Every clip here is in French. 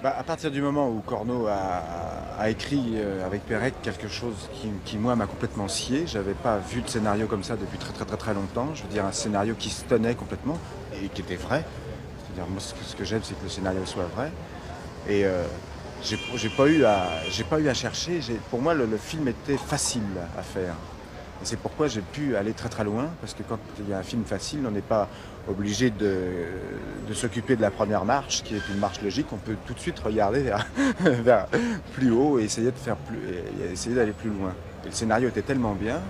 Bah, à partir du moment où Corneau a écrit avec Pérec quelque chose qui moi, m'a complètement scié, j'avais pas vu de scénario comme ça depuis très très très très longtemps. Je veux dire, un scénario qui se tenait complètement et qui était vrai. C'est-à-dire, moi, ce que j'aime, c'est que le scénario soit vrai. Et j'ai pas eu à chercher. Pour moi, le film était facile à faire. Et c'est pourquoi j'ai pu aller très très loin, parce que quand il y a un film facile, on n'est pas obligé de s'occuper de la première marche, qui est une marche logique. On peut tout de suite regarder vers, vers plus haut et essayer de faire plus, et essayer d'aller plus loin. Et le scénario était tellement bien,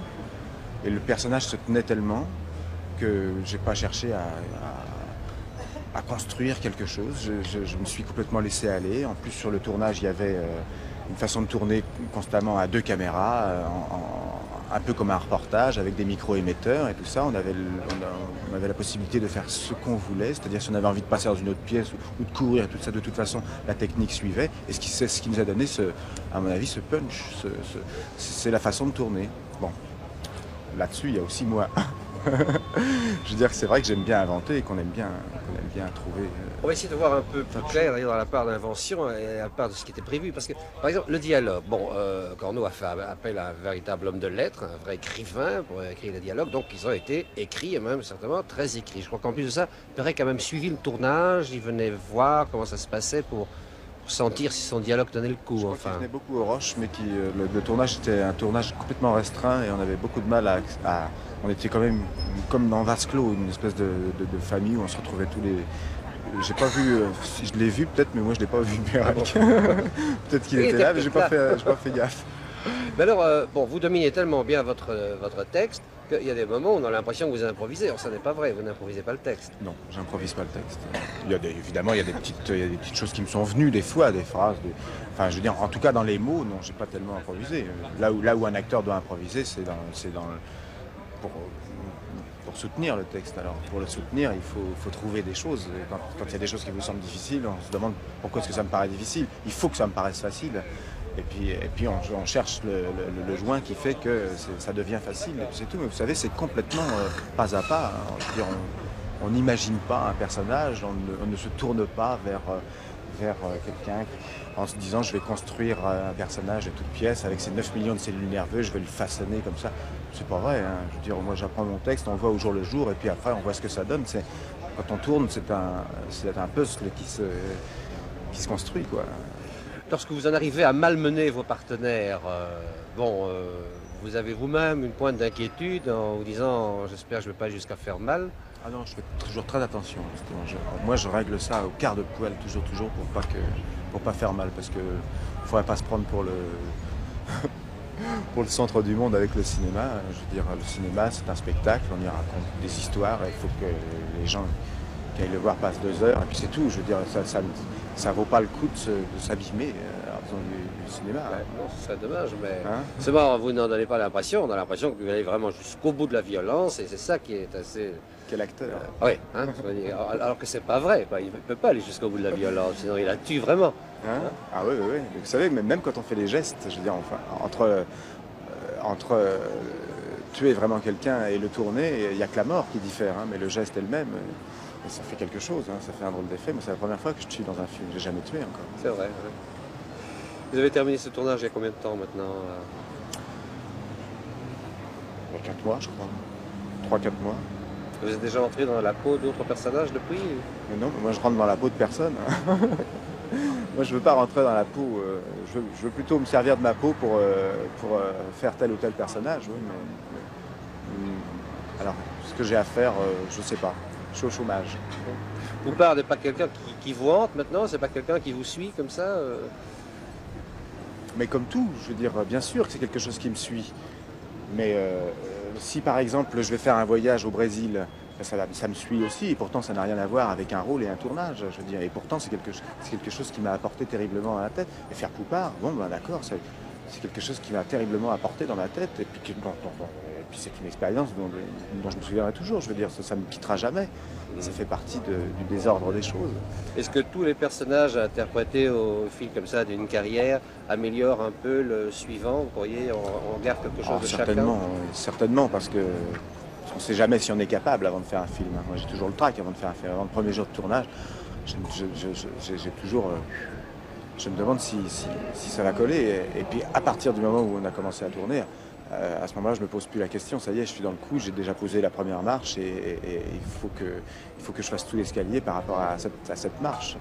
et le personnage se tenait tellement que j'ai pas cherché à construire quelque chose. Je me suis complètement laissé aller. En plus, sur le tournage, il y avait une façon de tourner constamment à deux caméras, un peu comme un reportage, avec des micro-émetteurs et tout ça. On avait la possibilité de faire ce qu'on voulait, c'est-à-dire si on avait envie de passer dans une autre pièce ou de courir, tout ça, de toute façon, la technique suivait. Et c'est ce qui nous a donné, à mon avis, ce punch. C'est la façon de tourner. Bon, là-dessus, il y a aussi moi. Je veux dire que c'est vrai que j'aime bien inventer et qu'on aime bien trouver. On va essayer de voir un peu plus clair dans la part de l'invention et la part de ce qui était prévu. Parce que, par exemple, le dialogue. Bon, Corneau a fait appel à un véritable homme de lettres, un vrai écrivain pour écrire les dialogues. Donc, ils ont été écrits et même certainement très écrits. Je crois qu'en plus de ça, Perret a même suivi le tournage. Il venait voir comment ça se passait pour sentir si son dialogue tenait le coup. Je crois qu'il venait beaucoup aux Roches, mais le tournage était un tournage complètement restreint et on avait beaucoup de mal on était quand même comme dans Vase clos, une espèce de famille où on se retrouvait tous les. J'ai pas vu, si je l'ai vu peut-être, mais moi je l'ai pas vu Pérec. Peut-être qu'il était là, mais j'ai pas fait gaffe. Mais alors, bon, vous dominez tellement bien votre texte qu'il y a des moments où on a l'impression que vous improvisez. Alors, ça n'est pas vrai, vous n'improvisez pas le texte. Non, j'improvise pas le texte. Évidemment, il y a des petites choses qui me sont venues des fois, des phrases. Enfin, je veux dire, en tout cas dans les mots, non, j'ai pas tellement improvisé. Là où un acteur doit improviser, pour soutenir le texte. Alors, pour le soutenir, faut trouver des choses. Quand il y a des choses qui vous semblent difficiles, on se demande pourquoi est-ce que ça me paraît difficile. Il faut que ça me paraisse facile. Et puis on cherche le joint qui fait que ça devient facile. C'est tout. Mais vous savez, c'est complètement pas à pas. Hein. Je veux dire, on n'imagine pas un personnage, on ne se tourne pas vers quelqu'un en se disant je vais construire un personnage de toute pièce avec ses 9 millions de cellules nerveuses, je vais le façonner comme ça. C'est pas vrai. Hein. Je veux dire, moi j'apprends mon texte, on le voit au jour le jour et puis après on voit ce que ça donne. Quand on tourne, c'est un puzzle qui se construit, quoi. Lorsque vous en arrivez à malmener vos partenaires, vous avez vous-même une pointe d'inquiétude en vous disant j'espère que je ne vais pas jusqu'à faire mal. Ah non, je fais toujours très attention. Moi, je règle ça au quart de poil, toujours, pour pas faire mal, parce que faudrait pas se prendre pour pour le centre du monde avec le cinéma. Je veux dire, le cinéma, c'est un spectacle, on y raconte des histoires, et il faut que les gens qui aillent le voir passent 2 heures, et puis c'est tout. Je veux dire, ça vaut pas le coup de s'abîmer en faisant du cinéma. Ouais, non, ce serait dommage, mais Hein. c'est marrant, vous n'en donnez pas l'impression. On a l'impression que vous allez vraiment jusqu'au bout de la violence et c'est ça qui est assez. Quel acteur. Oui, hein, je veux dire, alors que c'est pas vrai. Quoi. Il ne peut pas aller jusqu'au bout de la violence, sinon il la tue vraiment. Hein. Ah oui, oui, oui. Mais vous savez, même quand on fait les gestes, je veux dire, enfin, entre tuer vraiment quelqu'un et le tourner, il n'y a que la mort qui diffère, hein, mais le geste est le même. Et ça fait quelque chose, hein, ça fait un drôle d'effet. Mais c'est la première fois que je tue dans un film. J'ai jamais tué encore. C'est vrai. Ouais. Vous avez terminé ce tournage il y a combien de temps maintenant Il y a 4 mois, je crois. 3-4 mois. Vous êtes déjà entré dans la peau d'autres personnages depuis Mais non, moi je rentre dans la peau de personne. Hein. Moi je veux pas rentrer dans la peau. Je veux plutôt me servir de ma peau pour faire tel ou tel personnage. Oui, alors, ce que j'ai à faire, je sais pas. Je suis au chômage. Vous parlez pas quelqu'un qui vous hante maintenant, c'est pas quelqu'un qui vous suit comme ça Mais comme tout, je veux dire, bien sûr que c'est quelque chose qui me suit. Mais si par exemple je vais faire un voyage au Brésil, ça me suit aussi. Et pourtant ça n'a rien à voir avec un rôle et un tournage. Je veux dire, et pourtant c'est quelque chose qui m'a apporté terriblement à la tête. Et faire Poupard, bon ben d'accord, c'est quelque chose qui m'a terriblement apporté dans ma tête. Et puis, et puis c'est une expérience dont je me souviendrai toujours. Je veux dire, ça ne me quittera jamais. Et ça fait partie du désordre des choses. Est-ce que tous les personnages interprétés au fil comme ça d'une carrière améliorent un peu le suivant? Vous croyez, on garde quelque chose de certainement, chacun? certainement, parce que on ne sait jamais si on est capable avant de faire un film. Moi, j'ai toujours le trac avant de faire un film. Avant le premier jour de tournage, j'ai toujours je me demande si ça va coller. Et puis à partir du moment où on a commencé à tourner, à ce moment-là, je me pose plus la question. Ça y est, je suis dans le coup, j'ai déjà posé la première marche et il faut que je fasse tout l'escalier par rapport à cette marche.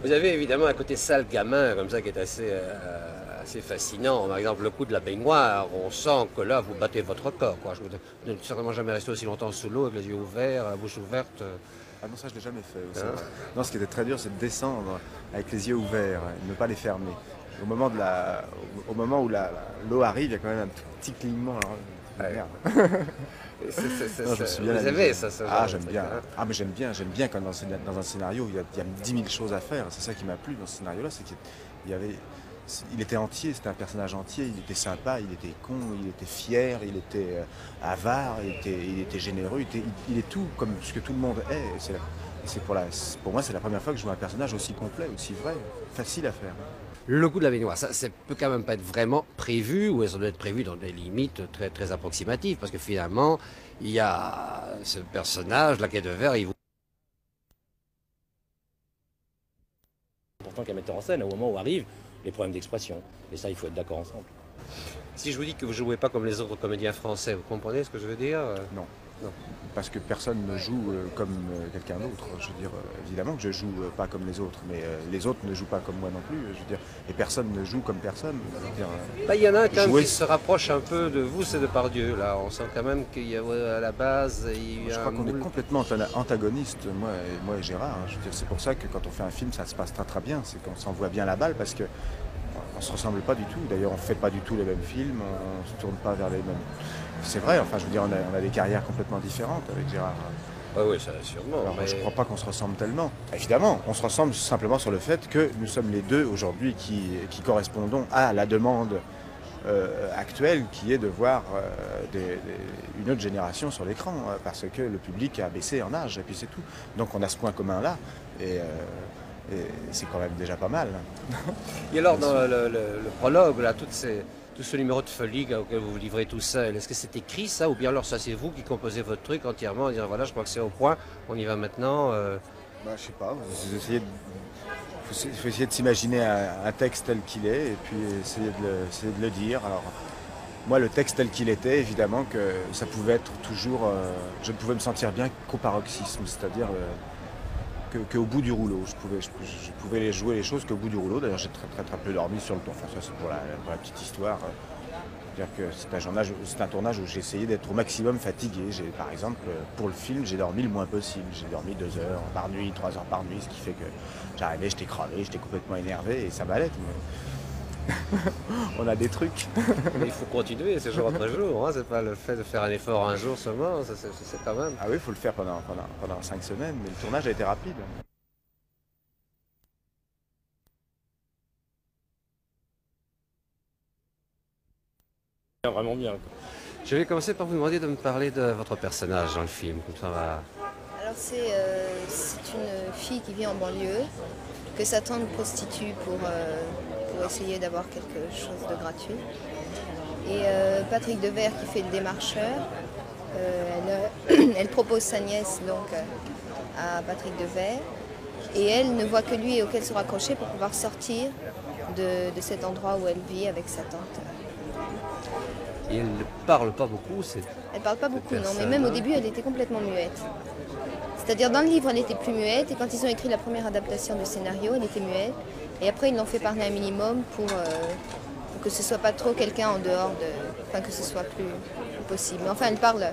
Vous avez évidemment un côté sale gamin comme ça qui est assez fascinant. Par exemple, le coup de la baignoire, on sent que là, vous battez votre corps. Quoi. Vous n'êtes certainement jamais resté aussi longtemps sous l'eau avec les yeux ouverts, la bouche ouverte. Ah non, ça je l'ai jamais fait aussi. Hein? Non, ce qui était très dur, c'est de descendre avec les yeux ouverts et ne pas les fermer. Au moment, au moment où l'eau arrive, il y a quand même un petit clignement. Alors, merde. Non, je me suis bien Vous amusé. avez ça, ça. Ah, j'aime bien. Ah, mais j'aime bien quand dans un scénario, il y a 10 000 choses à faire. C'est ça qui m'a plu dans ce scénario-là, c'est il était entier, c'était un personnage entier, il était sympa, il était con, il était fier, il était avare, il était généreux, il est tout comme ce que tout le monde est. Pour moi, c'est la première fois que je vois un personnage aussi complet, aussi vrai, facile à faire. Le coup de la baignoire, ça peut quand même pas être vraiment prévu, ou ça doit être prévu dans des limites très, très approximatives, parce que finalement, il y a ce personnage, la Quai de Verre, il vous... Pourtant qu'un metteur en scène, au moment où arrivent les problèmes d'expression. Et ça, il faut être d'accord ensemble. Si je vous dis que vous jouez pas comme les autres comédiens français, vous comprenez ce que je veux dire? Non. Non. Parce que personne ne joue comme quelqu'un d'autre. Je veux dire, évidemment que je joue pas comme les autres, mais les autres ne jouent pas comme moi non plus. Je veux dire, et personne ne joue comme personne. Je veux dire, Là, il y en a un quand même jouer... qui se rapproche un peu de vous, c'est Depardieu. Là, on sent quand même qu'il y a à la base, il y a Je crois qu'on est complètement antagonistes, moi et Gérard. Hein. Je veux dire, c'est pour ça que quand on fait un film, ça se passe très très bien. C'est qu'on s'envoie bien la balle parce que on se ressemble pas du tout. D'ailleurs, on fait pas du tout les mêmes films. On se tourne pas vers les mêmes. C'est vrai. Enfin, je veux dire, on a des carrières complètement différentes avec Gérard. Oui, oui, ça sûrement. Alors, mais... je ne crois pas qu'on se ressemble tellement. Évidemment, on se ressemble simplement sur le fait que nous sommes les deux aujourd'hui qui correspondons à la demande actuelle qui est de voir une autre génération sur l'écran parce que le public a baissé en âge et puis c'est tout. Donc on a ce point commun là et c'est quand même déjà pas mal. Et alors dans le prologue, là, tout ce numéro de folie auquel vous vous livrez tout seul, est-ce que c'est écrit ça ou bien alors ça c'est vous qui composez votre truc entièrement en disant voilà je crois que c'est au point, on y va maintenant Bah, je sais pas, il faut essayer de s'imaginer un texte tel qu'il est et puis essayer de le dire. Alors, moi, le texte tel qu'il était, évidemment que ça pouvait être toujours... je ne pouvais me sentir bien qu'au paroxysme, c'est-à-dire qu'au bout du rouleau. Je pouvais jouer les choses qu'au bout du rouleau. D'ailleurs, j'ai très peu dormi sur le tour. Enfin, ça, c'est pour la petite histoire. C'est-à-dire que c'est un tournage où j'ai essayé d'être au maximum fatigué. Par exemple, pour le film, j'ai dormi le moins possible. J'ai dormi 2 heures par nuit, 3 heures par nuit, ce qui fait que j'arrivais, j'étais crevé, j'étais complètement énervé et ça m'allait. On a des trucs. Mais il faut continuer, c'est jour après jour. Hein. C'est pas le fait de faire un effort un jour seulement, c'est quand même. Ah oui, il faut le faire pendant 5 semaines, mais le tournage a été rapide. Vraiment bien. Quoi. Je vais commencer par vous demander de me parler de votre personnage dans le film, comme ça va. Alors c'est une fille qui vit en banlieue, que sa tante prostitue pour essayer d'avoir quelque chose de gratuit. Et Patrick Devers qui fait le démarcheur, elle propose sa nièce donc à Patrick Devers et elle ne voit que lui auquel se raccrocher pour pouvoir sortir de cet endroit où elle vit avec sa tante. Et elle ne parle pas beaucoup, Elle parle pas beaucoup, non, mais même au début, elle était complètement muette. C'est-à-dire, dans le livre, elle était plus muette, et quand ils ont écrit la première adaptation du scénario, elle était muette. Et après, ils l'ont fait parler un minimum pour que ce soit pas trop quelqu'un en dehors de... Enfin, que ce soit plus possible. Mais enfin, elle parle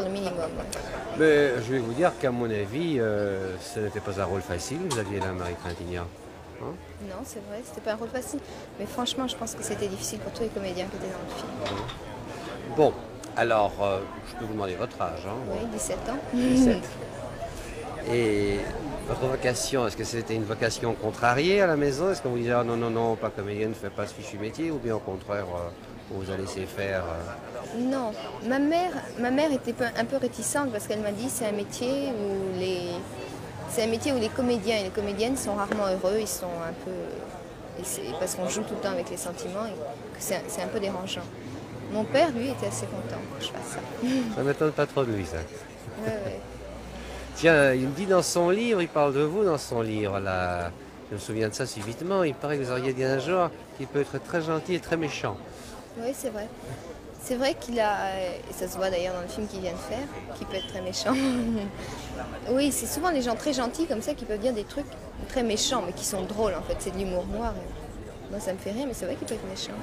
le minimum. Ouais. Mais je vais vous dire qu'à mon avis, ce n'était pas un rôle facile, vous aviez là, Marie Trintignant. Hein? Non, c'est vrai, c'était pas un rôle facile. Mais franchement, je pense que c'était difficile pour tous les comédiens qui étaient dans le film. Bon, alors, je peux vous demander votre âge. Hein? Oui, 17 ans. 17. Et votre vocation, est-ce que c'était une vocation contrariée à la maison? Est-ce qu'on vous disait ah, non, pas comédienne, ne fais pas ce fichu métier? Ou bien au contraire, on vous a laissé faire Non, ma mère était un peu réticente parce qu'elle m'a dit c'est un métier où C'est un métier où les comédiens et les comédiennes sont rarement heureux, ils sont un peu... parce qu'on joue tout le temps avec les sentiments et que c'est un peu dérangeant. Mon père, lui, était assez content que je fasse ça. Ça ne m'étonne pas trop de lui, ça. Ouais, ouais. Tiens, il me dit dans son livre, il parle de vous dans son livre, là. Je me souviens de ça subitement, il paraît que vous auriez dit un jour qu'il peut être très gentil et très méchant. Oui, c'est vrai. C'est vrai qu'il a, et ça se voit d'ailleurs dans le film qu'il vient de faire, qu'il peut être très méchant. Oui, c'est souvent les gens très gentils comme ça qui peuvent dire des trucs très méchants, mais qui sont drôles en fait. C'est de l'humour noir. Moi, ça me fait rire, mais c'est vrai qu'il peut être méchant.